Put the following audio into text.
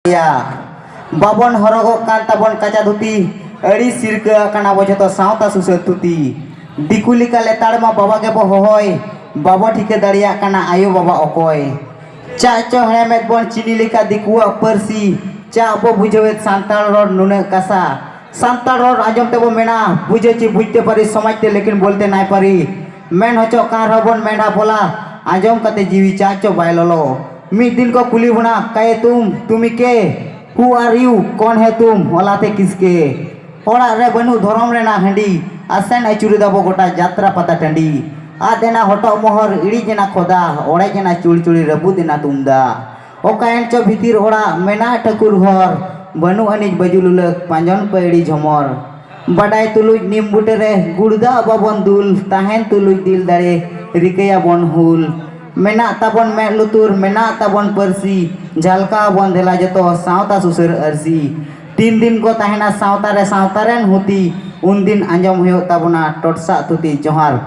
बाबन हरगोग कान ताबन काचा धुती अड़ी सिरका काना बो जतो सावता सुसर तुती दिकुली का लेताड़ मा बाबा के बो होय बाबा ठीके दाड़िया काना आयो बाबा अकोय चा चो हेमेत बन चिनी लेका दिकुआ परसी चा बो बुझेवेत सांताल रोड नुने कासा सांताल रोड आजम ते बो मेना बुझे ची बुझते पारी समझते लेकिन बोलते नाय पारी मेन होचो कार हबन मेना बोला आजम कते जीवी चा चो बायलोलो मिद दिन को कुली बुना कहे तुमी के हु आर यू कौन है तुम ओलाते किसके ओड़ा रे बनु धरम रेना हंडी आसन अचुरी दाबो गोटा यात्रा पता टंडी आ देना हटो मोहर इड़ी जना खोदा ओड़े जना चुड़ी चुड़ी रबु देना तुमदा ओकायन चो भीतिर ओड़ा मेना ठकुर घर बनु अनिज बजुलुलक पांजन पेड़ी झमर बडाय तुलुज निम बुटे रे गुड़दा बाबन दुल ताहेन तुलुज दिल दाड़े रिकया बन हुल मेना ताबन मे लुतुर मेना ताबन परसी झालका बन देला जतो सावता सुसर अरसी 3 दिन को ताहेना सावता रे सावता रेन हुती उन दिन आंजम हुयो ताबना टोटसा तुती जोहार।